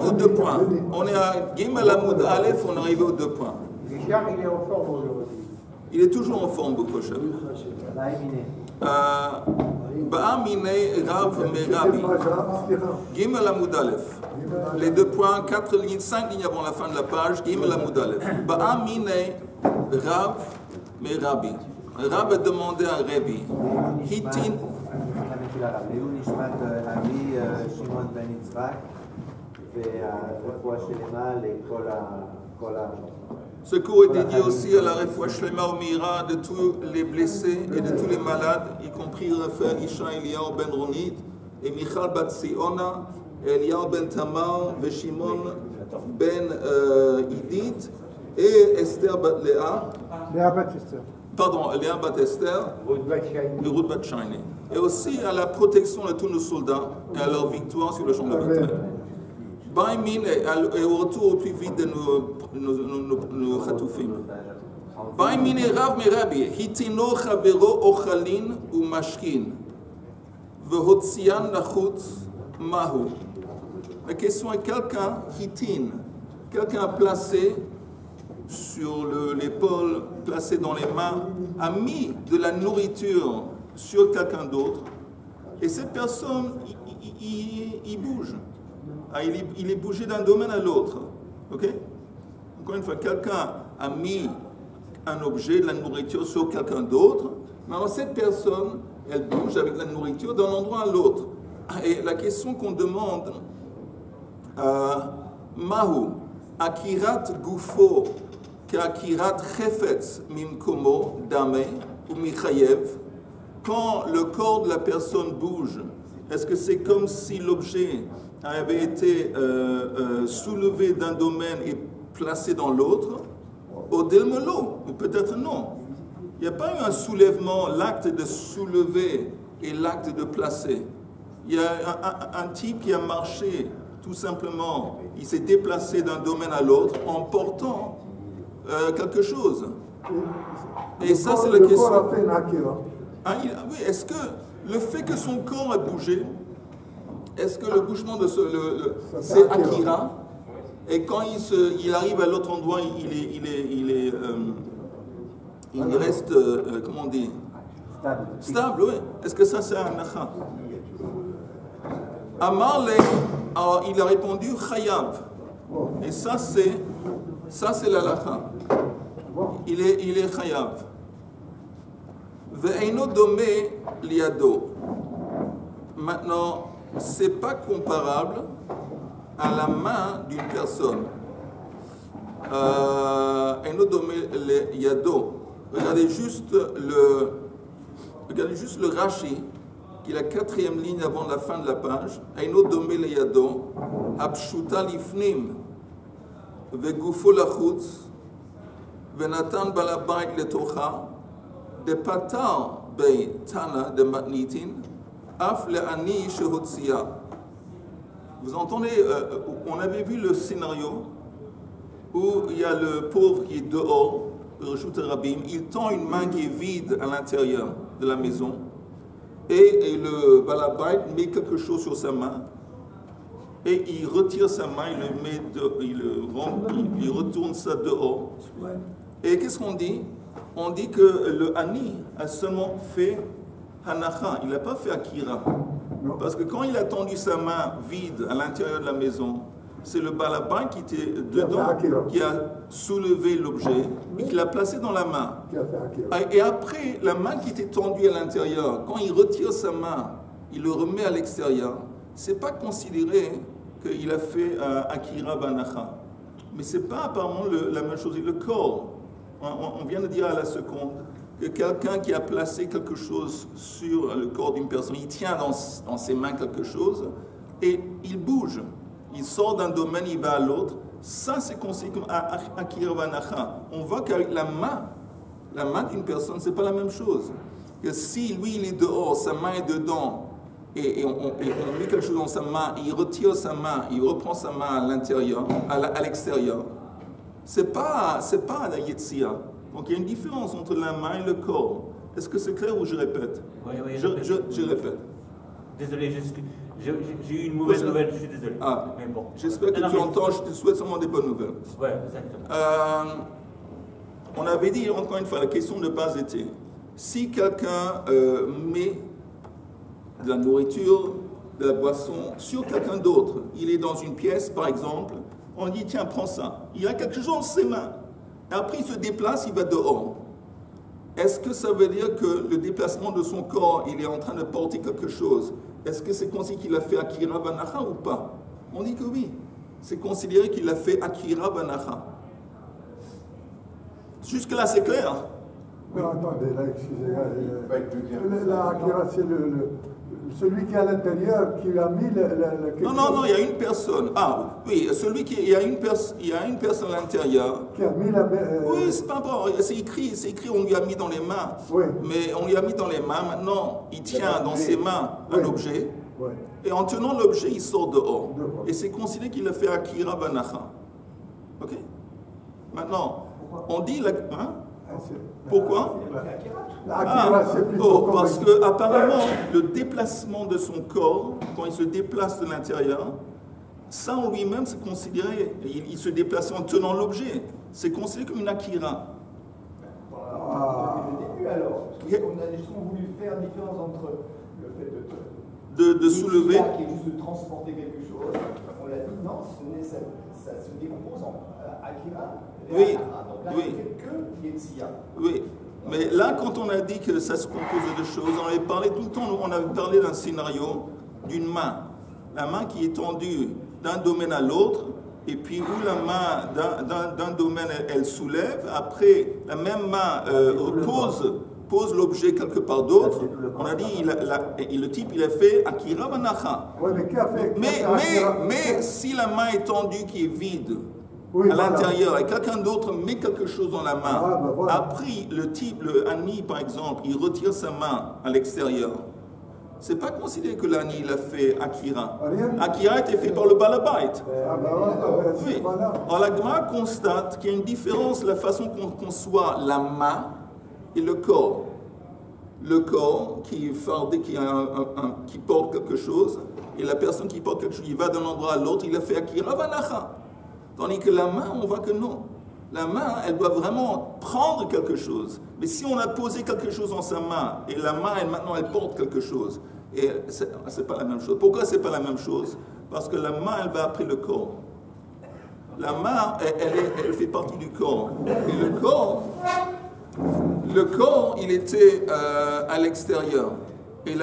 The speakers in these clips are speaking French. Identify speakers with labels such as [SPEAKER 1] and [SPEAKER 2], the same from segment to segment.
[SPEAKER 1] aux 2 points. On est à Gimel Amoud Aleph, on est arrivé aux 2 points.
[SPEAKER 2] Richard, il est en forme aujourd'hui.
[SPEAKER 1] Il est toujours en forme, beaucoup Hashem. Ba'amine Rav Merabi. Gimel Amoud Aleph. Les 2 points, 4 lignes, 5 lignes avant la fin de la page. Gimel Amoud Aleph. Ba'amine Rav Merabi. Rav a demandé à Rabbi. Hitin. Ce cours est dédié aussi à la Refoua Shlema Umira de tous les blessés et de tous les malades, y compris Raphaël Isha Eliyahu ben Ronit et Michal bat Siona, Eliyahu ben Tamar, et Shimon ben Idit et Esther bat Léa.
[SPEAKER 2] Léa bat Esther.
[SPEAKER 1] Pardon, Léa bat Esther et Ruth bat Shaini. Et aussi à la protection de tous nos soldats et à leur victoire sur le champ de bataille. Baïmin et au retour au plus vite de nos chatoufim. Baïmin et Rav Merabi, Hitino Chavero Ochalin ou Mashkin, Vehotzian Nachutz Mahu. La question est quelqu'un, Hitin, quelqu'un a placé sur l'épaule, placé dans les mains, a mis de la nourriture sur quelqu'un d'autre, et cette personne, il bouge. Il est bougé d'un domaine à l'autre. Ok? Encore une fois, quelqu'un a mis un objet, de la nourriture, sur quelqu'un d'autre. Maintenant, cette personne, elle bouge avec la nourriture d'un endroit à l'autre. Et la question qu'on demande, Mahu, Akirat Gufo, Akirat Chefetz Mimkomo, Dame, ou Michayev, quand le corps de la personne bouge, est-ce que c'est comme si l'objet avait été soulevé d'un domaine et placé dans l'autre, au delmelo, ou peut-être non. Il n'y a pas eu un soulèvement, l'acte de soulever et l'acte de placer. Il y a un type qui a marché, tout simplement, il s'est déplacé d'un domaine à l'autre en portant quelque chose. Et ça, c'est la question. Oui, est-ce que le fait que son corps a bougé, est-ce que le bougement de c'est Akira, et quand il arrive à l'autre endroit, il reste, comment on dit, stable, oui. Est-ce que ça c'est un nacha? Amarle, alors il a répondu Chayav, et ça c'est la lacha. Il est Chayav. Ve'eino dome liado. Maintenant, c'est pas comparable à la main d'une personne. Eino dome liado. Regardez juste le Rashi, qui est la 4e ligne avant la fin de la page. Eino dome liado. Apshuta lifnim. Ve'gufo lachutz. Ve'natan balabait letocha. De patar bei tana de matnitin, af le ani shehotzia. Vous entendez, on avait vu le scénario où il y a le pauvre qui est dehors, le Reshut Rabim, il tend une main qui est vide à l'intérieur de la maison, et le balabait met quelque chose sur sa main, et il retire sa main, il retourne ça dehors. Et qu'est-ce qu'on dit? On dit que le Ani a seulement fait Hanacha, il n'a pas fait Akira. Parce que quand il a tendu sa main vide à l'intérieur de la maison, c'est le balabin qui était dedans, qui a soulevé l'objet et qui l'a placé dans la main. Et après, la main qui était tendue à l'intérieur, quand il retire sa main, il le remet à l'extérieur, ce n'est pas considéré qu'il a fait Akira Banacha. Mais ce n'est pas apparemment la même chose. Le corps, on vient de dire à la seconde que quelqu'un qui a placé quelque chose sur le corps d'une personne, il tient dans ses mains quelque chose et il bouge. Il sort d'un domaine, il va à l'autre. Ça, c'est considéré comme Akira Banacha. On voit qu'avec la main d'une personne, ce n'est pas la même chose. Que si lui, il est dehors, sa main est dedans, et on met quelque chose dans sa main, il retire sa main, il reprend sa main à l'intérieur, à l'extérieur, c'est pas la Yetzia. Donc il y a une différence entre la main et le corps. Est-ce que c'est clair ou je répète?
[SPEAKER 3] Oui,
[SPEAKER 1] je répète.
[SPEAKER 3] Désolé, J'ai eu une mauvaise nouvelle, je suis désolé.
[SPEAKER 1] Ah,
[SPEAKER 3] mais bon.
[SPEAKER 1] j'espère que tu entends, je te souhaite seulement des bonnes nouvelles.
[SPEAKER 3] Oui, exactement.
[SPEAKER 1] On avait dit, encore une fois, la question de base était, si quelqu'un met de la nourriture, de la boisson sur quelqu'un d'autre, il est dans une pièce par exemple, on dit tiens prends ça, il a quelque chose dans ses mains, et après il se déplace, il va dehors. Est-ce que ça veut dire que le déplacement de son corps, il est en train de porter quelque chose? Est-ce que c'est considéré qu'il a fait Akira Banacha ou pas? On dit que oui, c'est considéré qu'il a fait Akira Banacha. Jusque-là c'est clair.
[SPEAKER 2] Non, attendez, là, excusez-moi. Là, Akira, c'est celui qui est à l'intérieur, qui a mis quelque
[SPEAKER 1] non, non, non, il y a une personne. Ah, oui, celui qui... Il y a une personne à l'intérieur.
[SPEAKER 2] Qui a mis la...
[SPEAKER 1] Oui, c'est pas important. C'est écrit, on lui a mis dans les mains.
[SPEAKER 2] Oui.
[SPEAKER 1] Mais on lui a mis dans les mains, maintenant, il tient dans ses mains un objet.
[SPEAKER 2] Oui.
[SPEAKER 1] Et en tenant l'objet, il sort dehors. Et c'est considéré qu'il a fait Akira Banacha. Ok? Maintenant, on dit... Hein? Pourquoi? Parce que apparemment le déplacement de son corps, quand il se déplace de l'intérieur, ça en lui-même c'est considéré, il se déplace en tenant l'objet, c'est considéré comme une akira.
[SPEAKER 4] Le début alors, parce qu'on a justement voulu faire une différence entre le fait
[SPEAKER 1] de soulever,
[SPEAKER 4] qui est juste de transporter quelque chose, on l'a dit non, ça se décompose en akira.
[SPEAKER 1] Oui,
[SPEAKER 4] donc là,
[SPEAKER 1] oui.
[SPEAKER 4] il ne fait que Yetzia.
[SPEAKER 1] Oui, mais là, quand on a dit que ça se composait de choses, on avait parlé tout le temps, on avait parlé d'un scénario d'une main. La main qui est tendue d'un domaine à l'autre, et puis où la main d'un domaine, elle soulève, après, la même main pose l'objet quelque part d'autre. On a dit, le type, il a fait Akira Banacha.
[SPEAKER 2] Oui, mais qui a fait
[SPEAKER 1] Mais si la main est tendue qui est vide,
[SPEAKER 2] oui,
[SPEAKER 1] à l'intérieur, et quelqu'un d'autre met quelque chose dans la main.
[SPEAKER 2] Voilà.
[SPEAKER 1] Après, le type, le Hani par exemple, il retire sa main à l'extérieur. C'est pas considéré que l'Ani il a fait Akira. Akira a été fait par le Balabait. Oui. Alors la Gemara constate qu'il y a une différence la façon qu'on conçoit la main et le corps. Le corps qui est fardé, qui porte quelque chose, et la personne qui porte quelque chose, il va d'un endroit à l'autre, il a fait Akira Banacha. Tandis que la main, on voit que non. La main, elle doit vraiment prendre quelque chose. Mais si on a posé quelque chose dans sa main, et la main, maintenant, elle porte quelque chose, et c'est pas la même chose. Pourquoi c'est pas la même chose? Parce que la main, elle va après le corps. La main, elle fait partie du corps. Et le corps, il était à l'extérieur. Et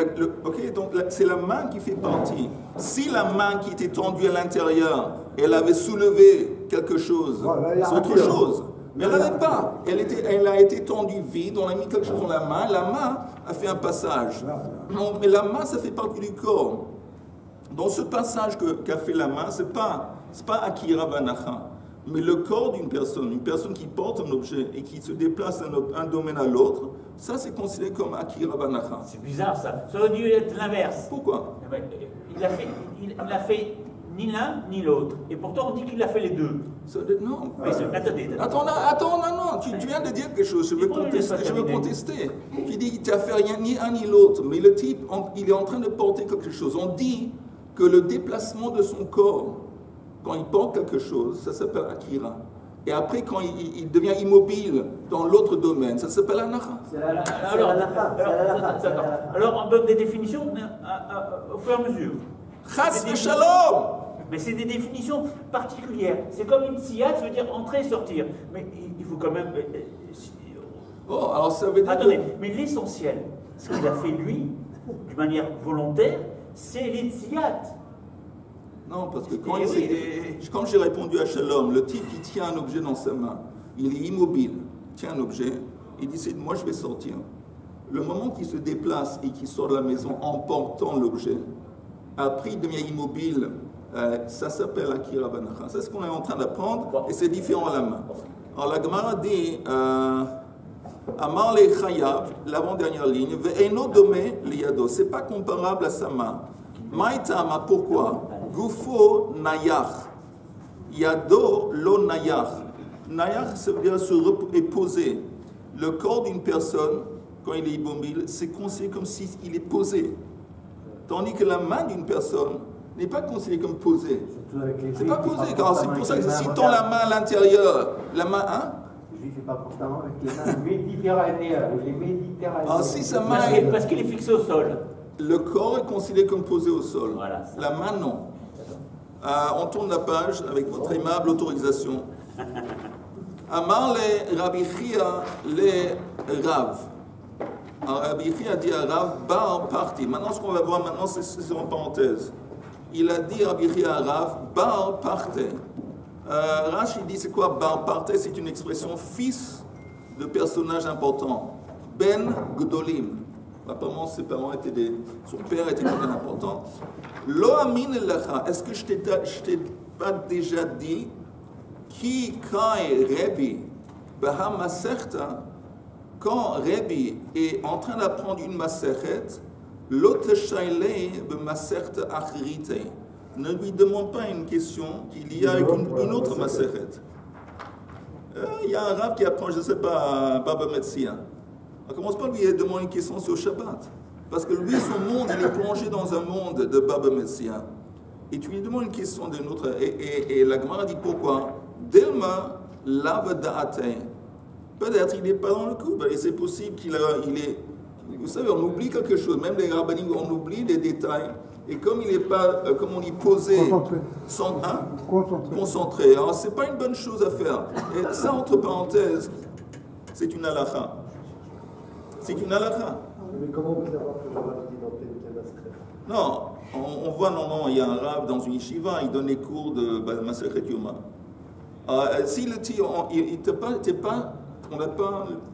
[SPEAKER 1] ok, donc c'est la main qui fait partie. Si la main qui était tendue à l'intérieur, elle avait soulevé quelque chose, c'est autre chose. Mais elle n'avait pas. Elle a été tendue vide, on a mis quelque chose dans la main a fait un passage. Mais la main, ça fait partie du corps. Dans ce passage qu'a fait la main, c'est pas Akira Banacha. Mais le corps d'une personne qui porte un objet et qui se déplace d'un domaine à l'autre, ça c'est considéré comme Akira Banacha.
[SPEAKER 3] C'est bizarre ça. Ça aurait dû être l'inverse.
[SPEAKER 1] Pourquoi?
[SPEAKER 3] Il a fait ni l'un ni l'autre. Et pourtant on dit qu'il a fait les deux.
[SPEAKER 1] Non.
[SPEAKER 3] Mais attendez.
[SPEAKER 1] Attends, non. Tu viens de dire quelque chose. Je veux contester. Tu dis tu n'as fait rien ni un ni l'autre. Mais le type, il est en train de porter quelque chose. On dit que le déplacement de son corps, quand il porte quelque chose, ça s'appelle Akira. Et après, quand il devient immobile dans l'autre domaine, ça s'appelle Anacha.
[SPEAKER 3] Alors, on donne des définitions au fur et à mesure.
[SPEAKER 1] Chas v'shalom.
[SPEAKER 3] Mais c'est des définitions particulières. C'est comme une siyat, ça veut dire entrer et sortir. Mais il faut quand même...
[SPEAKER 1] Oh, alors ça veut dire...
[SPEAKER 3] Attendez, mais l'essentiel, ce qu'il a fait lui, d'une manière volontaire, c'est les siyat.
[SPEAKER 1] Non, parce que quand j'ai répondu à Shalom, le type qui tient un objet dans sa main, il est immobile, tient un objet, il dit moi je vais sortir. Le moment qu'il se déplace et qu'il sort de la maison en portant l'objet, après il devient immobile, ça s'appelle Akira Banacha. C'est ce qu'on est en train d'apprendre et c'est différent à la main. Alors la Gemara dit Amar le Chayav, l'avant-dernière ligne, Ve'eno dome liyado, c'est pas comparable à sa main. Maïtama, pourquoi? Gufo nayach. Yado lo nayach. Nayach, ça veut dire se reposer. Le corps d'une personne, quand il est immobile, c'est considéré comme s'il est posé. Tandis que la main d'une personne n'est pas considérée comme posée. C'est pas posé, car c'est pour ça que si tu tends la main à l'intérieur, la main, hein?
[SPEAKER 5] Le juif n'est pas constamment avec les mains méditerranéens, il est méditerranéen.
[SPEAKER 1] Alors si sa main
[SPEAKER 3] Parce qu'il est fixé au sol.
[SPEAKER 1] Le corps est considéré comme posé au sol.
[SPEAKER 3] Voilà.
[SPEAKER 1] La main, non. On tourne la page avec votre aimable autorisation. Amar le Rabbi Chia le Rav. Alors Rabbi Chia dit à Rav, bar parti. Maintenant, ce qu'on va voir maintenant, c'est en parenthèse. Il a dit Rabbi Chia à Rav, bar parte. Rashi dit c'est quoi bar parte? C'est une expression fils de personnage important. Ben Gdolim. Apparemment, ses parents étaient son père était quelqu'un d'important. Lo amin lecha. Est-ce que je t'ai pas déjà dit Ki kai Rebbe Baha Maserta, quand Rebbe est en train d'apprendre une Maseret, l'autre shailei be Maserta achrite. Ne lui demande pas une question qu'il y a avec une autre Maseret. Il y a un rab qui apprend, je ne sais pas, Baba Metzia. On ne commence pas à lui demander une question sur Shabbat. Parce que lui, son monde, il est plongé dans un monde de Baba Metzia. Et tu lui demandes une question d'une autre. Et la Gemara dit pourquoi? Delma lave da'ate. Peut-être il n'est pas dans le coup. Et c'est possible qu'il est. Vous savez, on oublie quelque chose. Même les rabbinim, on oublie des détails. Et comme il n'est pas, comme on dit, posé, concentré. Alors, ce n'est pas une bonne chose à faire. Et ça, entre parenthèses, c'est une halakha. C'est une halakha.
[SPEAKER 6] Mais comment vous savoir que le rabbin dit dans tel maseret?
[SPEAKER 1] Non, on voit, non, il y a un rab dans une yeshiva, il donne les cours de Maseret Yoma. Si le type, on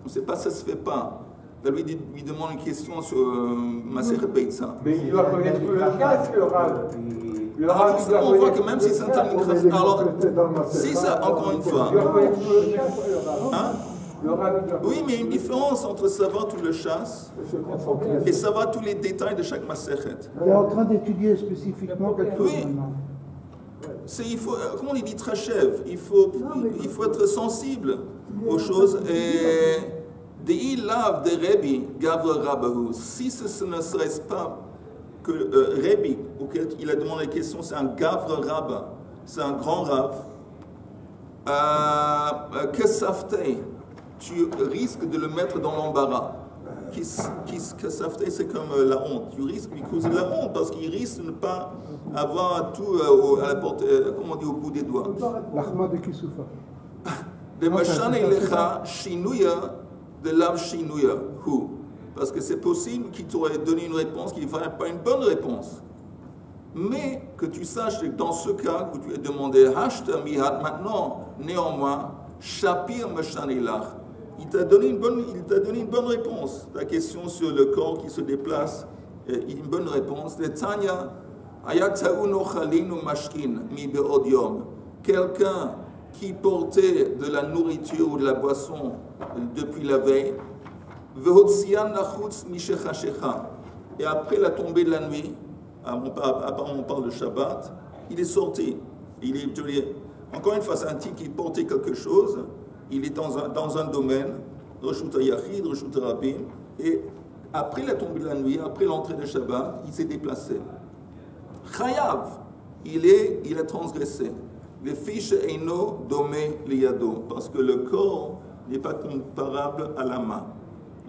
[SPEAKER 1] sait pas, ça se fait pas. Lui demande une question sur Maseret Beitza.
[SPEAKER 2] Mais il doit connaître le casque, le rab.
[SPEAKER 1] Alors justement, on voit que même si c'est un terme. Alors, si ça, encore une fois. Hein? Oui, mais il y a une différence entre savoir tout le chasse et savoir tous les détails de chaque Maseret.
[SPEAKER 7] Il est en train d'étudier spécifiquement quelque chose.
[SPEAKER 1] Oui. Il faut, comment on dit, Trachev, il faut être sensible aux choses. Et Dei lav de Rebbe Gavra Rabahu. Si ce ne serait pas que Rebbe, auquel il a demandé la question, c'est un Gavra Rabba, c'est un grand Rav, que savtei, tu risques de le mettre dans l'embarras. Que savtei, c'est comme la honte. Tu risques de lui causer la honte parce qu'il risque de ne pas avoir tout à la portée, comment on dit, au bout des doigts.
[SPEAKER 7] L'achma de Kisoufa.
[SPEAKER 1] De Mashan Elecha Shinuya de Lav Shinuya Hu. Parce que c'est possible qu'il t'aurait donné une réponse qui ne serait pas une bonne réponse. Mais que tu saches que dans ce cas où tu as demandé Hashta Mihat, maintenant, néanmoins, Shapir Mashan Elach. Il t'a donné une bonne réponse. Ta question sur le corps qui se déplace, une bonne réponse. Tanya, Ayatsaouno Chalinu Mashkin, Mi Beodium. Quelqu'un qui portait de la nourriture ou de la boisson depuis la veille, Vehotsian Nachutz Mishechashecha. Et après la tombée de la nuit, apparemment on parle de Shabbat, il est sorti. Encore une fois, c'est un type qui portait quelque chose. Il est dans un domaine, Reshut Yachid, Reshut Rabim, et après la tombée de la nuit, après l'entrée de Shabbat, il s'est déplacé. Chayav, il a transgressé. Les fiches Eino domé liyado, parce que le corps n'est pas comparable à la main.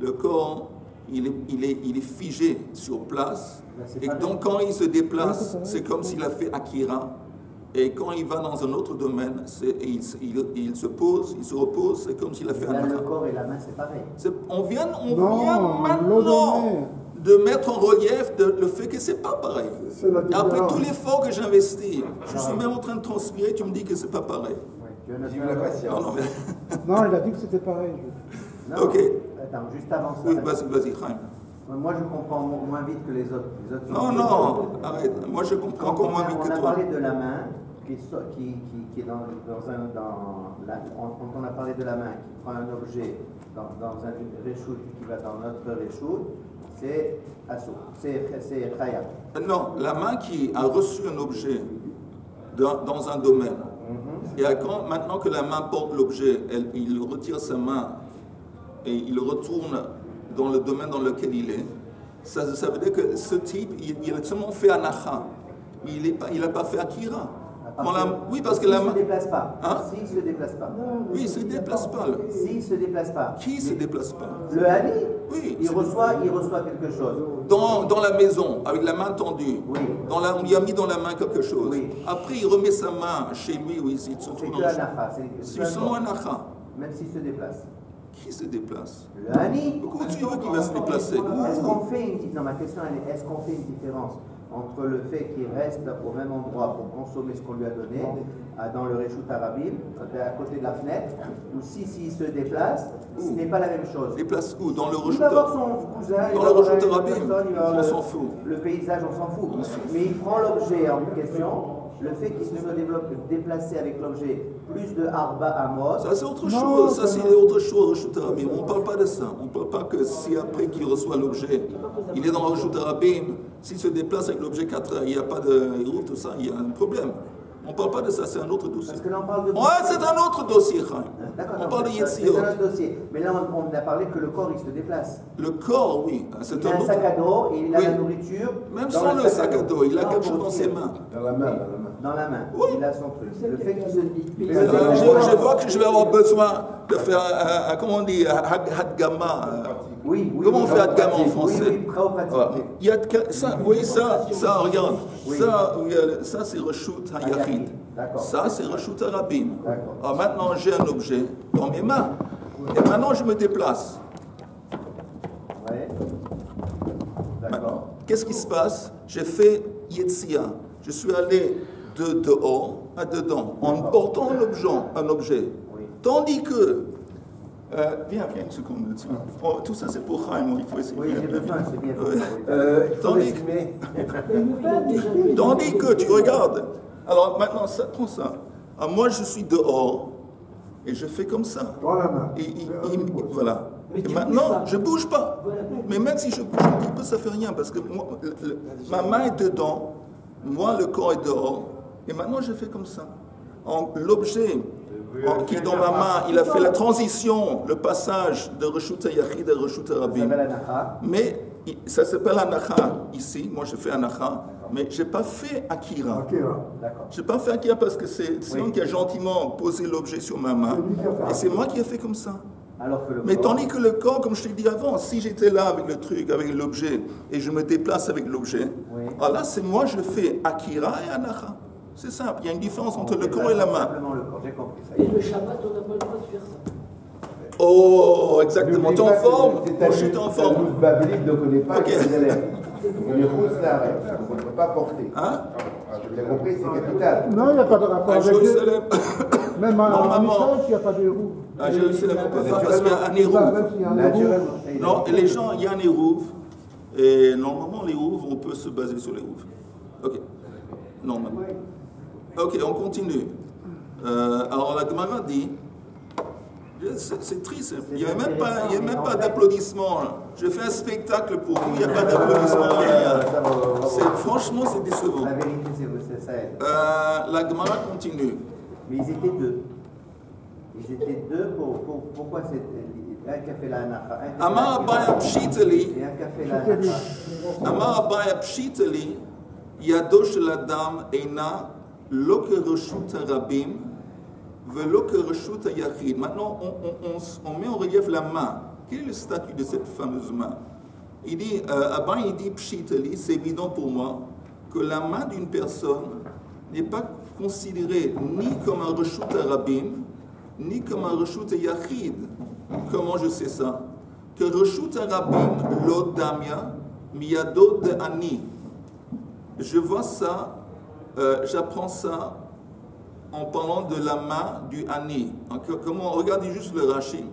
[SPEAKER 1] Le corps, il est figé sur place, et donc quand il se déplace, c'est comme s'il a fait Akira. Et quand il va dans un autre domaine, il se repose, c'est comme s'il a fait un
[SPEAKER 5] le corps et la main, c'est pareil.
[SPEAKER 1] On vient maintenant de mettre en relief le fait que c'est pas pareil. Après tout l'effort que j'investis, je suis même en train de transpirer, tu me dis que c'est pas pareil.
[SPEAKER 6] J'ai eu la patience.
[SPEAKER 7] Non, il a dit que c'était pareil.
[SPEAKER 5] Non,
[SPEAKER 1] ok.
[SPEAKER 5] Attends, juste avant ça.
[SPEAKER 1] Oui, vas-y, Chaim.
[SPEAKER 5] Moi, je comprends moins vite que les autres.
[SPEAKER 1] Non, arrête. Moi, je comprends encore moins vite que toi.
[SPEAKER 5] On a parlé de la main qui est dans quand on a parlé de la main qui prend un objet dans un reshoot qui va dans notre reshoot, c'est assaut, c'est khayab.
[SPEAKER 1] Non, la main qui a reçu un objet dans un domaine, et maintenant que la main porte l'objet, il retire sa main et il retourne dans le domaine dans lequel il est, Ça veut dire que ce type, il a seulement fait anacha. Il n'a pas fait akira. Oui, parce que
[SPEAKER 5] s'il ne se déplace pas.
[SPEAKER 1] Hein?
[SPEAKER 5] S'il ne se déplace pas.
[SPEAKER 1] Oui, il ne se déplace pas.
[SPEAKER 5] S'il ne se déplace pas.
[SPEAKER 1] Qui ne se déplace pas?
[SPEAKER 5] Le Hani,
[SPEAKER 1] oui,
[SPEAKER 5] il reçoit quelque chose.
[SPEAKER 1] Dans la maison, avec la main tendue.
[SPEAKER 5] Oui.
[SPEAKER 1] On lui a mis dans la main quelque chose.
[SPEAKER 5] Oui.
[SPEAKER 1] Après, il remet sa main chez lui ou ici.
[SPEAKER 5] C'est que anacha.
[SPEAKER 1] C'est seulement anacha.
[SPEAKER 5] Même s'il se déplace.
[SPEAKER 1] Qui se déplace?
[SPEAKER 5] Le Hani.
[SPEAKER 1] Pourquoi tu veux qu'il va se déplacer?
[SPEAKER 5] Est-ce qu'on fait ma question elle est, est-ce qu'on fait une différence entre le fait qu'il reste au même endroit pour consommer ce qu'on lui a donné, dans le Réchout Arabim, à côté de la fenêtre, ou s'il se déplace, ce n'est pas la même chose.
[SPEAKER 1] Déplace où? Dans le
[SPEAKER 5] Il va voir son cousin,
[SPEAKER 1] dans le Réchout Arabim, on s'en fout.
[SPEAKER 5] Le paysage, on s'en fout. Mais il prend l'objet en question. Le fait qu'il se soit déplacé avec l'objet plus de Arba Amos.
[SPEAKER 1] Ça c'est autre chose, ça c'est autre chose, Réchout Arabim. On ne parle pas de ça. On ne parle pas que si après qu'il reçoit l'objet, il est dans le Réchout Arabim, s'il se déplace avec l'objet 4 heures, il n'y a pas de héros, tout ça, il y a un problème. On ne parle pas de ça, c'est un autre dossier.
[SPEAKER 5] Parce que là on parle de...
[SPEAKER 1] Ouais, c'est un autre dossier, Chaim. On parle de Yetziot.
[SPEAKER 5] C'est un autre dossier. Mais là on a parlé que le corps il se déplace.
[SPEAKER 1] Le corps, oui.
[SPEAKER 5] Il a un sac à dos et il a la nourriture.
[SPEAKER 1] Même sans le sac à dos, il a quelque chose dans ses mains.
[SPEAKER 6] Dans la main.
[SPEAKER 5] Dans la main.
[SPEAKER 1] Oui.
[SPEAKER 5] Il a son truc. Le fait qu'il se dit.
[SPEAKER 1] Je vois que je vais avoir besoin de faire, comment on dit, Hadgama.
[SPEAKER 5] Oui.
[SPEAKER 1] Comment on fait Hadgama en français?
[SPEAKER 5] Oui, pratique.
[SPEAKER 1] Il y a ça, oui, ça, regarde. Ça c'est Reshut HaYachid. Ça, c'est Reshut Arabim. Alors maintenant, j'ai un objet dans mes mains. Et maintenant, je me déplace.
[SPEAKER 5] Oui. D'accord.
[SPEAKER 1] Qu'est-ce qui se passe? J'ai fait Yetzia. Je suis allé de dehors à dedans, en portant un objet.
[SPEAKER 5] Oui.
[SPEAKER 1] Tandis que... viens une seconde. Oh, tout ça, c'est pour Chaim. Il faut essayer.
[SPEAKER 5] Oui, j'ai besoin, c'est bien.
[SPEAKER 1] Tandis que tu regardes. Alors maintenant, prends ça. Alors, moi, je suis dehors et je fais comme ça.
[SPEAKER 2] Dans la main.
[SPEAKER 1] Voilà. Et maintenant, je ne bouge pas. Mais même si je bouge un petit peu, ça ne fait rien parce que moi, ma main est dedans, moi, le corps est dehors. Et maintenant, je fais comme ça. L'objet qui est dans ma main, il a fait la transition, le passage de Reshut HaYachid à Reshut Arabim. Mais ça s'appelle Anacha ici. Moi, je fais Anacha. Mais je n'ai pas fait Akira. Je n'ai pas fait Akira parce que c'est lui qui a gentiment posé l'objet sur ma main. Et c'est moi qui ai fait comme ça. Mais tandis que le corps, comme je t'ai dit avant, si j'étais là avec le truc, avec l'objet, et je me déplace avec l'objet, alors là, c'est moi, je fais Akira et Anacha. C'est simple. Il y a une différence entre le corps et la main.
[SPEAKER 8] Et le Shabbat, on n'a pas le droit de faire ça.
[SPEAKER 1] Oh, exactement. Tu es en forme? Je suis en forme.
[SPEAKER 6] C'est babylite, donc on n'est pas avec les élèves. On est rousse là, on ne peut pas porter.
[SPEAKER 1] Hein?
[SPEAKER 6] Je l'ai compris, c'est capital.
[SPEAKER 7] Non, il n'y a pas de rapport avec
[SPEAKER 1] Jérusalem.
[SPEAKER 7] Même en message, il n'y a pas de héros.
[SPEAKER 1] À Jérusalem, on peut faire parce qu'il y a un héros. Non, et les gens, il y a un héros. Et normalement, les héros, on peut se baser sur les héros. Ok. Normalement. Ok, on continue. Alors la Gemara dit, c'est triste, il n'y a même pas d'applaudissements. Je fais un spectacle pour vous, il n'y a pas d'applaudissements. Franchement, c'est décevant.
[SPEAKER 5] La vérité, c'est ça.
[SPEAKER 1] La Gemara continue.
[SPEAKER 5] Mais ils étaient deux. Ils étaient deux pourquoi c'est un qui a fait la anacha,
[SPEAKER 1] Amar Abaya Pshiteli.
[SPEAKER 5] et un qui a fait la anacha.
[SPEAKER 1] Amar Abaya Pshiteli. Yado shel Adam eina lo kereshut harabim velo kereshut hayachid. Maintenant, on met en relief la main. Quel est le statut de cette fameuse main? Il dit, il dit Pshiteli, c'est évident pour moi que la main d'une personne n'est pas considérée ni comme un reshut harabim, ni comme un reshut hayachid. Comment je sais ça? Que reshut harabim lo damya miyado de ani. Je vois ça, j'apprends ça en parlant de la main du Ani. Comment, regardez juste le Rashi,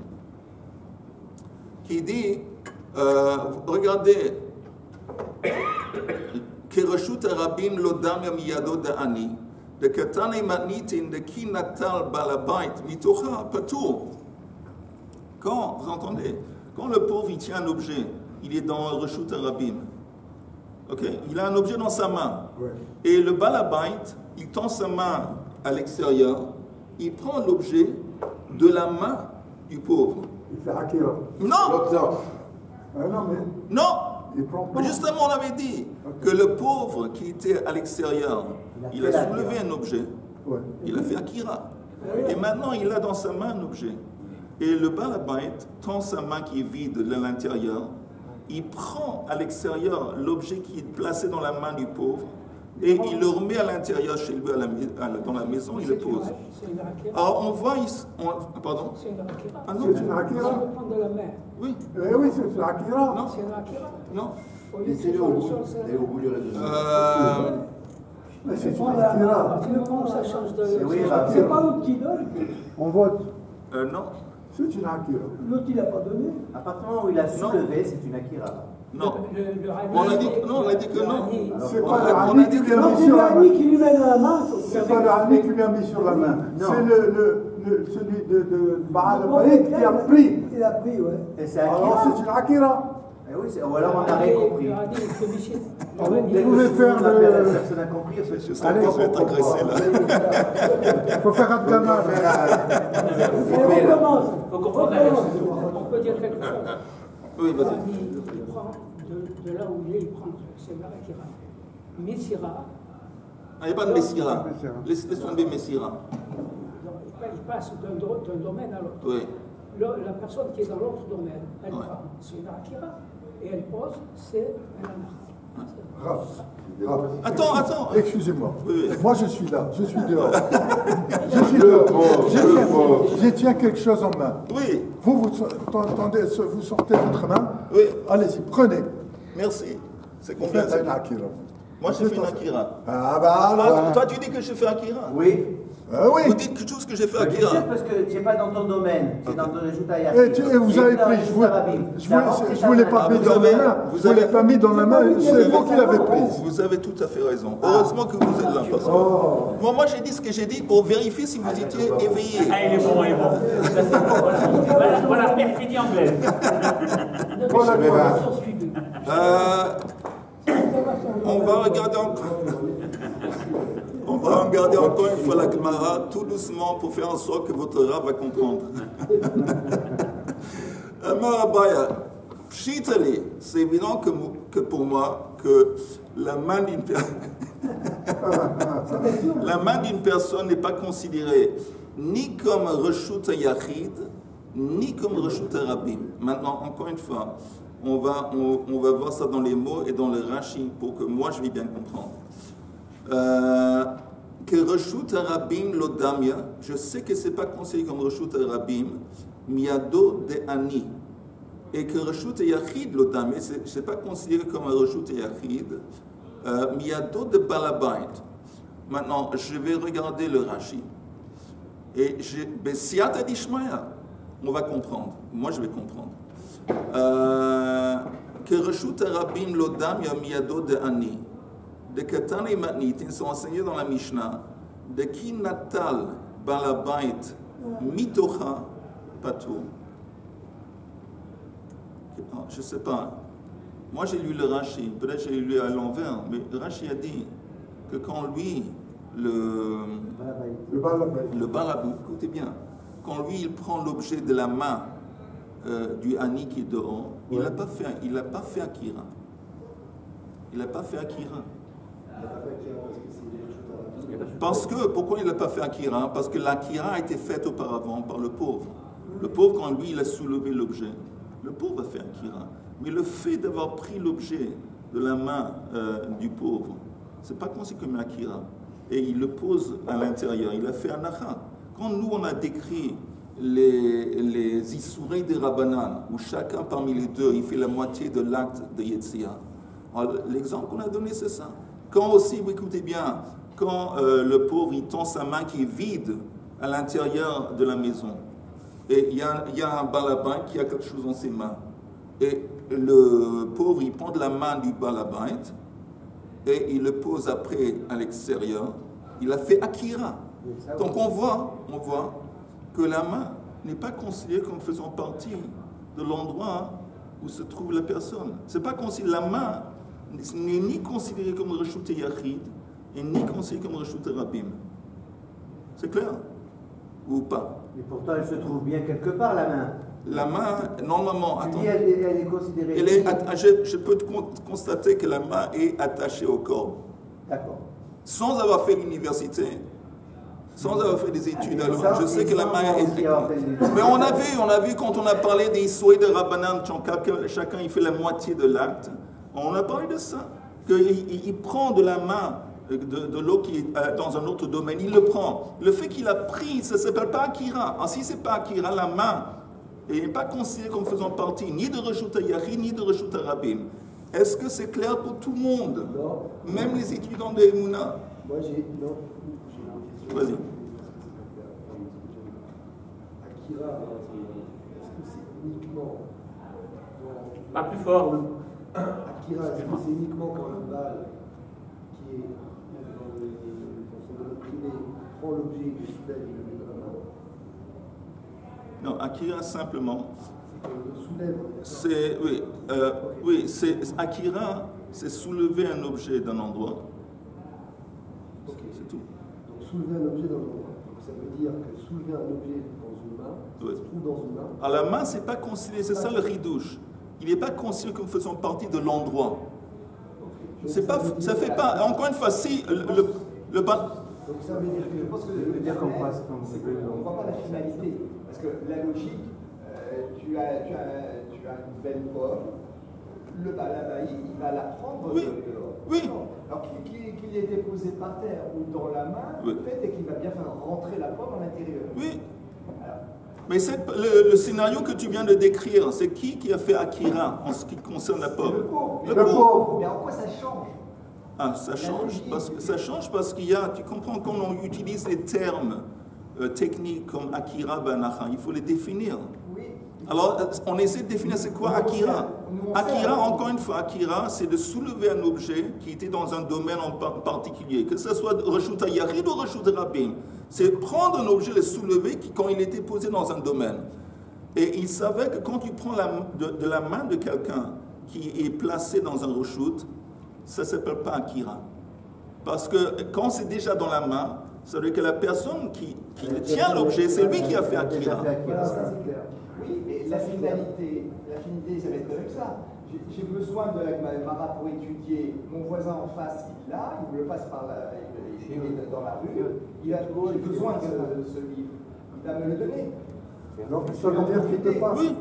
[SPEAKER 1] qui dit, regardez, Kereshut Arabim lodam yamiyado de Ani, de Katane Matnitin, de Ki Natal Balabait, Mitocha Patur. Quand, vous entendez, quand le pauvre il tient un objet, il est dans Reshut Arabim. Okay. Il a un objet dans sa main. Ouais. Et le balabait, il tend sa main à l'extérieur, il prend l'objet de la main du pauvre.
[SPEAKER 2] Il fait Akira.
[SPEAKER 1] Non!
[SPEAKER 2] Non, mais...
[SPEAKER 1] Non!
[SPEAKER 2] Il prend pas.
[SPEAKER 1] Justement, on avait dit que le pauvre qui était à l'extérieur, il a soulevé un objet, il a fait Akira. Et maintenant, il a dans sa main un objet. Et le Balabait tend sa main qui est vide de l'intérieur, il prend à l'extérieur l'objet qui est placé dans la main du pauvre, et il le remet à l'intérieur chez lui, dans la maison, il le pose. Alors on voit ici. Pardon?
[SPEAKER 8] C'est une Akira.
[SPEAKER 1] Ah non,
[SPEAKER 2] C'est une Akira.
[SPEAKER 8] On le prend de la main.
[SPEAKER 1] oui.
[SPEAKER 2] Oui, c'est une Akira.
[SPEAKER 1] Non.
[SPEAKER 8] C'est une Akira.
[SPEAKER 1] Non.
[SPEAKER 6] Laissez-le au bout du réseau.
[SPEAKER 2] Mais c'est une
[SPEAKER 8] Tu
[SPEAKER 2] Akira.
[SPEAKER 8] le prends, ça change de.
[SPEAKER 7] C'est pas l'autre qui donne. On vote.
[SPEAKER 1] Non.
[SPEAKER 2] C'est une Akira.
[SPEAKER 7] L'autre, il n'a pas donné.
[SPEAKER 5] À partir du moment où il a soulevé, c'est une Akira.
[SPEAKER 1] Non.
[SPEAKER 8] Le
[SPEAKER 1] On a dit que non, on a dit que non.
[SPEAKER 2] C'est pas le
[SPEAKER 1] On a
[SPEAKER 2] Hani
[SPEAKER 1] dit
[SPEAKER 2] qui
[SPEAKER 1] que
[SPEAKER 2] lui a
[SPEAKER 1] non.
[SPEAKER 2] mis
[SPEAKER 7] C'est
[SPEAKER 2] sur
[SPEAKER 7] le
[SPEAKER 2] la main.
[SPEAKER 7] Hani qui lui met dans la main.
[SPEAKER 2] C'est pas le Hani qui lui a mis sur la main.
[SPEAKER 5] Non.
[SPEAKER 2] C'est celui de Baal Baïd qui a pris.
[SPEAKER 7] Il a pris, ouais.
[SPEAKER 5] Et c'est
[SPEAKER 2] Alors
[SPEAKER 5] Akira.
[SPEAKER 2] c'est une Akira.
[SPEAKER 5] Eh oui, ou alors on a rien compris.
[SPEAKER 8] Le Hani, il fait bichir.
[SPEAKER 7] Vous pouvez faire
[SPEAKER 5] La
[SPEAKER 7] le.
[SPEAKER 5] personne a compris.
[SPEAKER 1] Je sens qu'on va être agressé là.
[SPEAKER 7] Il faut faire Abdama.
[SPEAKER 8] On recommence.
[SPEAKER 3] Il faut comprendre la version.
[SPEAKER 8] On peut dire quelque chose.
[SPEAKER 1] Oui,
[SPEAKER 8] Le
[SPEAKER 1] vas-y.
[SPEAKER 8] Hani, il prend de là où il est, il prend. C'est la Akira. Messira,
[SPEAKER 1] Il n'y a pas de Messira. Laisse tomber Messira.
[SPEAKER 8] il passe d'un domaine à l'autre.
[SPEAKER 1] Oui.
[SPEAKER 8] La personne qui est dans l'autre domaine, elle
[SPEAKER 1] Ouais.
[SPEAKER 8] prend, c'est une Akira, et elle pose, c'est un Anara.
[SPEAKER 1] Attends.
[SPEAKER 2] Excusez-moi.
[SPEAKER 1] Oui.
[SPEAKER 2] Moi je suis là, je suis dehors. Je suis dehors. Je tiens quelque chose en main.
[SPEAKER 1] Oui.
[SPEAKER 2] Vous sortez votre main.
[SPEAKER 1] Oui.
[SPEAKER 2] Allez-y, prenez.
[SPEAKER 1] Merci. C'est
[SPEAKER 2] Vous faites
[SPEAKER 1] compréhensible.
[SPEAKER 2] un Akira.
[SPEAKER 1] Moi, j'ai fait une Akira.
[SPEAKER 2] Ah bah alors.
[SPEAKER 1] Toi, tu dis que j'ai fait Akira.
[SPEAKER 5] Oui.
[SPEAKER 2] Ah oui.
[SPEAKER 1] Vous dites tous que j'ai fait
[SPEAKER 5] Bien sûr,
[SPEAKER 1] Akira.
[SPEAKER 5] parce que tu n'es pas dans ton domaine, tu es dans ton résultat.
[SPEAKER 2] Et vous avez pris, je vous l'ai pas mis dans la main. Vous l'avez pas mis dans la main, c'est vous qui l'avez prise.
[SPEAKER 1] Vous avez tout à fait raison. Heureusement que vous êtes là. Parce que moi, j'ai dit ce que j'ai dit pour vérifier si vous étiez éveillé.
[SPEAKER 3] Ah, il est bon, il est bon. Ça, c'est bon. Voilà la perfidie anglaise.
[SPEAKER 1] On va regarder encore une fois la Gemara, tout doucement, pour faire en sorte que votre Rav va comprendre. Marabaya, Pshitali, c'est évident que pour moi, que la main d'une personne n'est pas considérée ni comme Reshut Yachid, ni comme Reshut Rabim. Maintenant, encore une fois, on va voir ça dans les mots et dans le Rashi pour que moi je vais bien comprendre. Que Reshut Rabim Lodamia, je sais que ce n'est pas considéré comme Reshut Rabim, Miado de Ani. Et que Reshut Yachid Lodamia, ce n'est pas considéré comme un Reshut Yachid, Miado de Balabait. Maintenant, je vais regarder le Rashi. Et Besiata d'Ishmaïa, on va comprendre. Moi, je vais comprendre. Que Reshut Rabim Lodam Yamiado de Ani, de Katana et Matnit, ils sont enseignés dans la Mishnah, de qui Natal Balabait Mitocha Patou. Je ne sais pas. Moi, j'ai lu le Rashi, peut-être j'ai lu à l'envers, mais Rashi a dit que quand lui, le Balabait, écoutez bien, quand lui, il prend l'objet de la main du Hani qui est dehors, il n'a pas fait Akira. Il n'a pas fait Akira. Parce que, pourquoi il n'a pas fait Akira? Parce que l'Akira a été faite auparavant par le pauvre. Le pauvre, quand lui, il a soulevé l'objet, le pauvre a fait Akira. Mais le fait d'avoir pris l'objet de la main du pauvre, ce n'est pas considéré comme Akira. Et il le pose à l'intérieur. Il a fait Anacha. Quand nous, on a décrit les Issourei de Rabbanan, où chacun parmi les deux, il fait la moitié de l'acte de Yetzia. L'exemple qu'on a donné, c'est ça. Quand aussi, vous écoutez bien, quand le pauvre, il tend sa main qui est vide à l'intérieur de la maison, et il y a un balabait qui a quelque chose dans ses mains, et le pauvre, il prend de la main du balabait, et il le pose après à l'extérieur, il a fait Akira. Donc on voit que la main n'est pas considérée comme faisant partie de l'endroit où se trouve la personne. C'est pas considéré, la main n'est ni considérée comme Reshut Yachid et ni considérée comme Reshut Rabim. C'est clair? Ou pas?
[SPEAKER 5] Mais pourtant, elle se trouve bien quelque part, la main.
[SPEAKER 1] La main, normalement,
[SPEAKER 5] Tu
[SPEAKER 1] attends,
[SPEAKER 5] dis elle est considérée.
[SPEAKER 1] je peux constater que la main est attachée au corps.
[SPEAKER 5] D'accord.
[SPEAKER 1] Sans avoir fait l'université, sans avoir fait des études, alors je sais que la main est... Mais on a vu quand on a parlé des souhaits de Rabbanan, chacun il fait la moitié de l'acte, on a parlé de ça, qu'il prend de la main de l'eau qui est dans un autre domaine, il le prend. Le fait qu'il a pris, ça ne s'appelle pas Akira. Si ce n'est pas Akira, la main, elle n'est pas considérée comme faisant partie ni de Reshut Yachid, ni de Reshut Rabim. Est-ce que c'est clair pour tout le monde?
[SPEAKER 9] Non.
[SPEAKER 1] Même les étudiants de Emouna?
[SPEAKER 9] Moi, j'ai une question.
[SPEAKER 1] Vas-y.
[SPEAKER 9] Akira, est-ce que c'est uniquement
[SPEAKER 3] Pas plus fort.
[SPEAKER 9] Akira, est-ce que c'est uniquement quand le bal qui est dans son domaine privé prend l'objet du soulève et le met dans la main?
[SPEAKER 1] Non, Akira simplement.
[SPEAKER 9] Le soulève.
[SPEAKER 1] Akira, c'est soulever un objet d'un endroit.
[SPEAKER 9] Ok.
[SPEAKER 1] C'est tout.
[SPEAKER 9] Donc soulever un objet dans un endroit. Donc ça veut dire que soulever un objet dans une main, ça se trouve dans une main.
[SPEAKER 1] Alors la main, c'est pas considéré, c'est ça le ridouche. Il n'est pas considéré comme faisant partie de l'endroit. C'est pas, ça fait pas. Encore une fois, si le bal.
[SPEAKER 9] Donc ça veut dire que.
[SPEAKER 5] Je pense que je veux dire qu'on passe comme
[SPEAKER 4] c'est qu'on ne voit pas la finalité. Parce que la logique, tu as une belle pomme, le balabaï, il va la prendre
[SPEAKER 1] Oui.
[SPEAKER 4] dehors.
[SPEAKER 1] Oui.
[SPEAKER 4] Non. Alors qu'il ait été posé par terre ou dans la main,
[SPEAKER 1] Oui.
[SPEAKER 4] le fait est qu'il va bien faire rentrer la pomme à l'intérieur.
[SPEAKER 1] Oui.
[SPEAKER 4] Alors,
[SPEAKER 1] Mais le scénario que tu viens de décrire, c'est qui a fait Akira en ce qui concerne la pomme?
[SPEAKER 4] le pauvre.
[SPEAKER 1] Le pauvre.
[SPEAKER 4] Mais en quoi ça change?
[SPEAKER 1] Ça change parce qu'il y a, tu comprends, quand on utilise les termes techniques comme Akira, Banacha, il faut les définir.
[SPEAKER 4] Oui.
[SPEAKER 1] Alors, on essaie de définir c'est quoi Akira. Akira, encore une fois, Akira, c'est de soulever un objet qui était dans un domaine en particulier, que ce soit Reshut Yachid ou Reshut Rabim. C'est prendre un objet, le soulever quand il était posé dans un domaine. Et il savait que quand tu prends de la main de quelqu'un qui est placé dans un Reshut, ça ne s'appelle pas Akira. Parce que quand c'est déjà dans la main, ça veut dire que la personne qui tient l'objet, c'est lui qui a fait Akira.
[SPEAKER 9] Voilà, ça c'est clair.
[SPEAKER 4] Oui, mais la finalité, ça va être comme ça. J'ai besoin de la Gemara pour étudier. Mon voisin en face, il l'a, il me le passe par là, il est dans la rue. J'ai besoin de ce livre. Il va me le donner.
[SPEAKER 2] Donc ça veut dire qu'il ne peut pas.
[SPEAKER 1] Oui.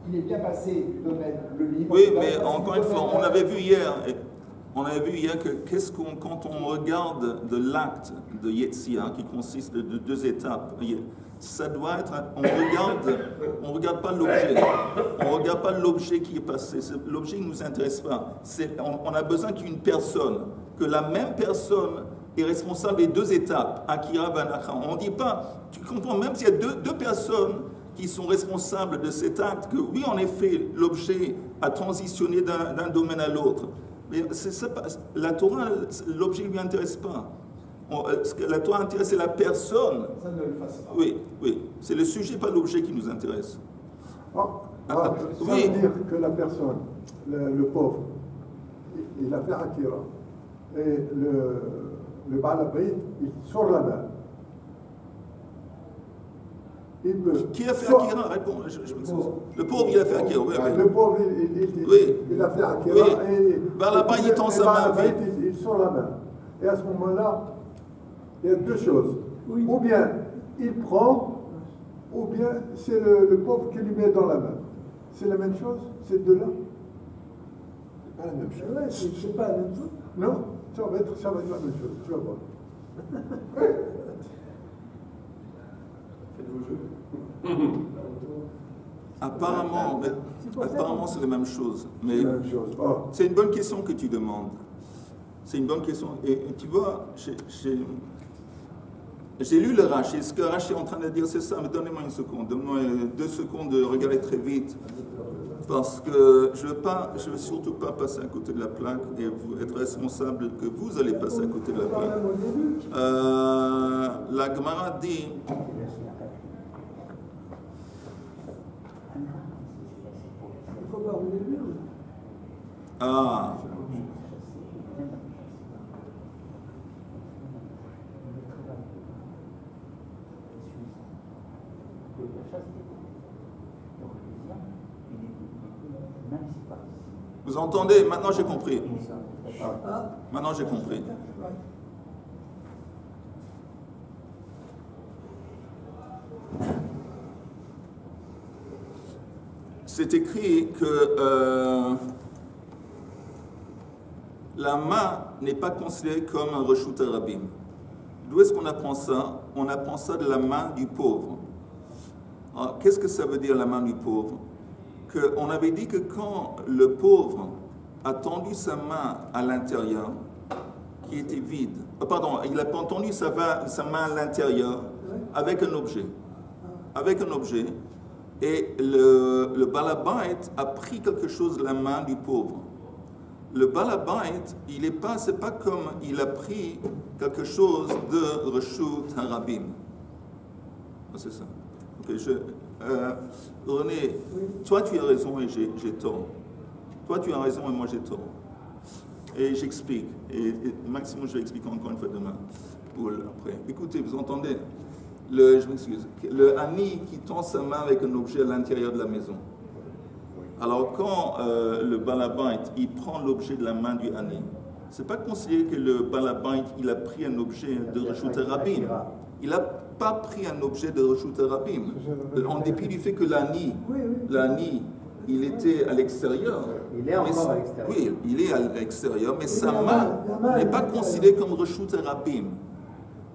[SPEAKER 4] Il est bien passé du domaine, le livre.
[SPEAKER 1] Oui, mais encore une fois, on avait vu hier que quand on regarde de l'acte de Yetzia, qui consiste de 2 étapes, ça doit être, on regarde pas l'objet, on regarde pas l'objet qui est passé, l'objet ne nous intéresse pas. On a besoin qu'une personne, que la même personne est responsable des 2 étapes, Akira Banacha. On ne dit pas, tu comprends, même s'il y a deux personnes qui sont responsables de cet acte, que oui, en effet, l'objet a transitionné d'un domaine à l'autre. Mais la Torah, l'objet ne lui intéresse pas. Ce que la Torah intéresse, c'est la personne.
[SPEAKER 4] Ça ne le fasse pas.
[SPEAKER 1] Oui. C'est le sujet, pas l'objet qui nous intéresse.
[SPEAKER 2] Ça veut dire que la personne, le pauvre, il a fait Akira. Et le Baal Habayit, il sort la main.
[SPEAKER 1] Qui a fait Akira? Réponds. Le pauvre, il a fait Akira. Oui.
[SPEAKER 2] Le pauvre, il a fait Akira.
[SPEAKER 1] Oui.
[SPEAKER 2] Et
[SPEAKER 1] Baal Habayit, il tend sa main.
[SPEAKER 2] il sort la main. Et à ce moment-là, il y a 2 choses.
[SPEAKER 7] Oui.
[SPEAKER 2] Ou bien il prend, ou bien c'est le pauvre qui lui met dans la main. C'est la même chose, ces 2-là? C'est pas la même chose.
[SPEAKER 7] Ouais, c'est pas la même chose.
[SPEAKER 2] Non, ça va être la même chose, tu vas voir.
[SPEAKER 9] Faites vos jeux.
[SPEAKER 1] Apparemment, c'est la même chose. Mais
[SPEAKER 2] C'est la même chose. Oh.
[SPEAKER 1] c'est une bonne question que tu demandes. C'est une bonne question. Et tu vois, j'ai lu le Rashi. Ce que Rashi est en train de dire, c'est ça. Mais donnez-moi une seconde. Donnez-moi 2 secondes de regarder très vite. Parce que je ne veux surtout pas passer à côté de la plaque et être responsable que vous allez passer à côté de la plaque. La Gemara dit...
[SPEAKER 7] Il faut voir au début.
[SPEAKER 1] Ah.
[SPEAKER 3] même si pas ici.
[SPEAKER 1] Vous entendez? Maintenant j'ai compris. Maintenant j'ai compris. C'est écrit que la main n'est pas considérée comme un reshut harabim. D'où est-ce qu'on apprend ça? On apprend ça de la main du pauvre. Qu'est-ce que ça veut dire la main du pauvre? On avait dit que quand le pauvre a tendu sa main à l'intérieur, qui était vide, il a tendu sa main à l'intérieur avec un objet. Avec un objet. Et le balabait a pris quelque chose de la main du pauvre. Le balabait, c'est pas comme il a pris quelque chose de reshut harabim. C'est ça. Okay, René, toi tu as raison et j'ai tort. Toi tu as raison et moi j'ai tort. Et j'explique. Et maximum je vais expliquer encore une fois demain. Ou après. Écoutez, vous entendez? Je m'excuse. Le Hani qui tend sa main avec un objet à l'intérieur de la maison. Alors quand le balabait, il prend l'objet de la main du Hani, c'est pas considéré que le balabait, il a pris un objet de reshut harabim. Il n'a pas pris un objet de reshut harabim. En dépit du fait que l'Ani, il était à l'extérieur.
[SPEAKER 5] Il est encore à l'extérieur.
[SPEAKER 1] Oui, il est à l'extérieur, mais sa main n'est pas considérée comme reshut harabim.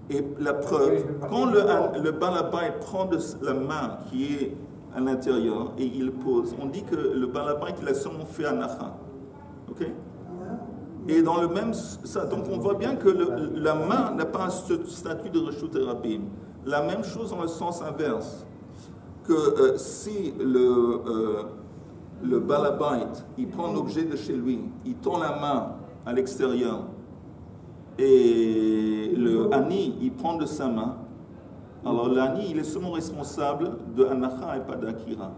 [SPEAKER 1] Et la preuve, quand le balabait prend la main qui est à l'intérieur et il pose, on dit que le balabait, il a seulement fait anacha. Ok? Et dans le même... donc on voit bien que la main n'a pas un statut de reshut harabim. La même chose dans le sens inverse. Que si le balabait, il prend un objet de chez lui, il tend la main à l'extérieur, et le Hani, il prend de sa main, alors l'Ani, il est seulement responsable de anacha et pas d'akira.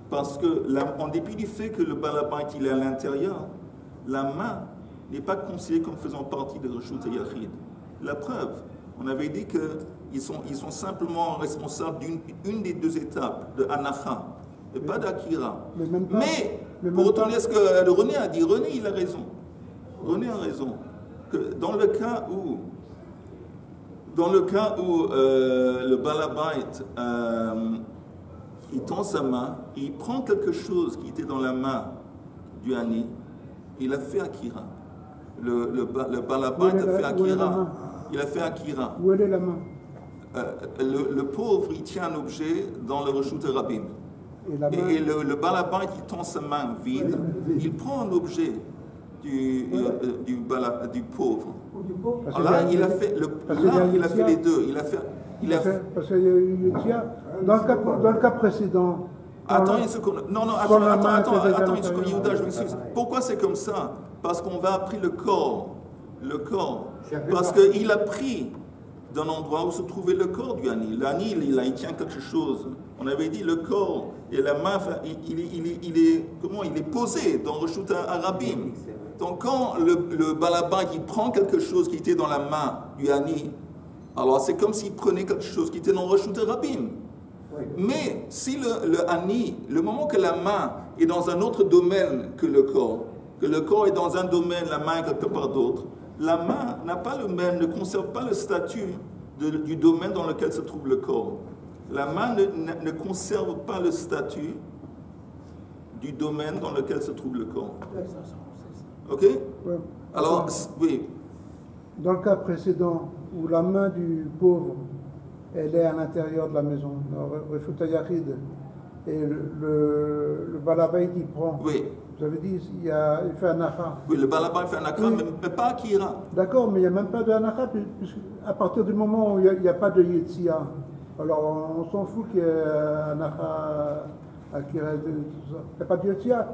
[SPEAKER 1] Parce que, en dépit du fait que le balabait, il est à l'intérieur, la main n'est pas considérée comme faisant partie de reshut hayachid. La preuve, on avait dit qu'ils sont simplement responsables d'une des deux étapes de anacha et pas d'akira. Mais pour autant, ce que René a dit, René, il a raison. René a raison. Que dans le cas où le balabait il tend sa main, il prend quelque chose qui était dans la main du Hani, il a fait akira. Le balabait a fait akira. Il a fait akira.
[SPEAKER 7] Où est la main?
[SPEAKER 1] Le pauvre, il tient un objet dans le reshut harabim. Et le balabait, il tend sa main vide, il prend un objet du pauvre. Alors là, il a fait les deux.
[SPEAKER 7] Parce qu'il y a dans le cas précédent.
[SPEAKER 1] Attends une seconde. Non, attends une seconde, Yehuda, je m'excuse. Pourquoi c'est comme ça? Parce qu'on va appeler le corps. Parce qu'il a pris d'un endroit où se trouvait le corps du Hani. L'Hani, il tient quelque chose. On avait dit le corps et la main, il est posé dans reshut harabim. Donc quand le balabait il prend quelque chose qui était dans la main du Hani, alors c'est comme s'il prenait quelque chose qui était dans reshut harabim. Oui. Mais si le Hani, le moment que la main est dans un autre domaine que le corps est dans un domaine, la main est quelque part d'autre, la main n'a pas ne conserve pas le statut du domaine dans lequel se trouve le corps. La main ne conserve pas le statut du domaine dans lequel se trouve le corps. Ok?
[SPEAKER 7] Ouais.
[SPEAKER 1] Alors, oui.
[SPEAKER 7] Dans le cas précédent, où la main du pauvre, elle est à l'intérieur de la maison, dans reshut hayachid, et le balabait il prend.
[SPEAKER 1] Oui.
[SPEAKER 7] Vous avez dit, il fait un anacha.
[SPEAKER 1] Oui, le balabait fait un anacha, oui. mais pas akira.
[SPEAKER 7] D'accord, mais il n'y a même pas de anacha, à partir du moment où il n'y a pas de yetzia. Alors on s'en fout qu'il y ait anacha, akira, tout ça. Il n'y a pas de yetzia.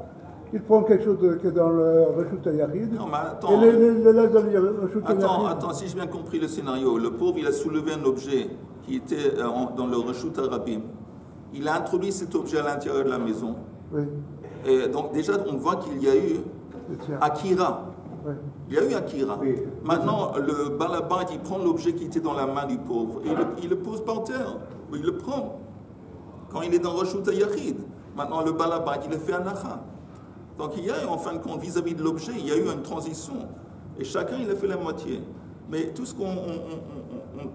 [SPEAKER 7] Il prend quelque chose qui est dans le reshut hayachid.
[SPEAKER 1] Non, mais attends.
[SPEAKER 7] Et le laisse dans le reshut hayachid.
[SPEAKER 1] Attends, si j'ai bien compris le scénario, le pauvre, il a soulevé un objet qui était dans le reshut harabim. Il a introduit cet objet à l'intérieur de la maison.
[SPEAKER 7] Oui.
[SPEAKER 1] Et donc déjà, on voit qu'il y a eu akira. Oui. Il y a eu akira. Oui. Maintenant, le balabait, il prend l'objet qui était dans la main du pauvre et il le pose par terre. Il le prend quand il est dans reshut hayachid. Maintenant, le balabait, il a fait anacha. Donc il y a, en fin de compte, vis-à-vis de l'objet, il y a eu une transition. Et chacun, il a fait la moitié. Mais tout ce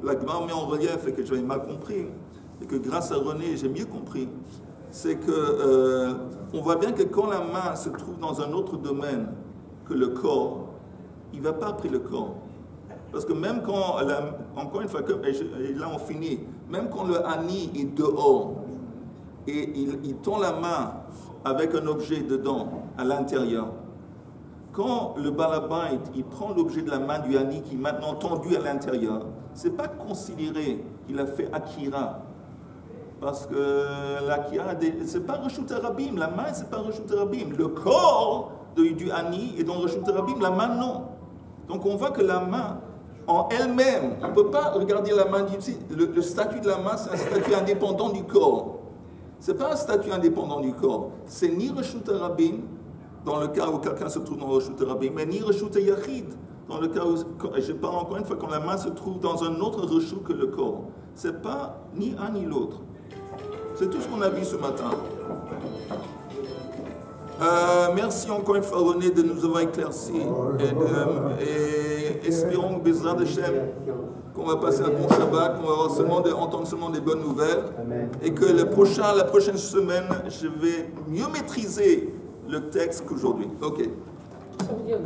[SPEAKER 1] la Gemara met en relief et que j'avais mal compris, et que grâce à René, j'ai mieux compris, c'est que on voit bien que quand la main se trouve dans un autre domaine que le corps, il ne va pas après le corps. Parce que même quand, encore une fois, et là on finit, même quand le Hani est dehors et il tend la main avec un objet dedans, à l'intérieur, quand le balabait, il prend l'objet de la main du Hani qui est maintenant tendu à l'intérieur, ce n'est pas considéré qu'il a fait Akira. Parce que l'Akira, ce n'est pas Reshut Rabim, la main, ce n'est pas Reshut Rabim. Le corps du Hani est dans Reshut Rabim, la main non. Donc on voit que la main, en elle-même, on ne peut pas regarder la main d'ici. Le statut de la main, c'est un statut indépendant du corps. Ce n'est pas un statut indépendant du corps. C'est ni Reshut Rabim, dans le cas où quelqu'un se trouve dans Reshut Rabim, mais ni Reshut Yachid, dans le cas où, je parle encore une fois, quand la main se trouve dans un autre Reshut que le corps. Ce n'est pas ni un ni l'autre. C'est tout ce qu'on a vu ce matin. Merci encore une fois René de nous avoir éclairci et espérons que Bezrat Hashem, qu'on va passer un bon Shabbat, qu'on va avoir entendre seulement des bonnes nouvelles. Amen. Et que la prochaine semaine, je vais mieux maîtriser le texte qu'aujourd'hui. Ok.
[SPEAKER 8] Ça veut dire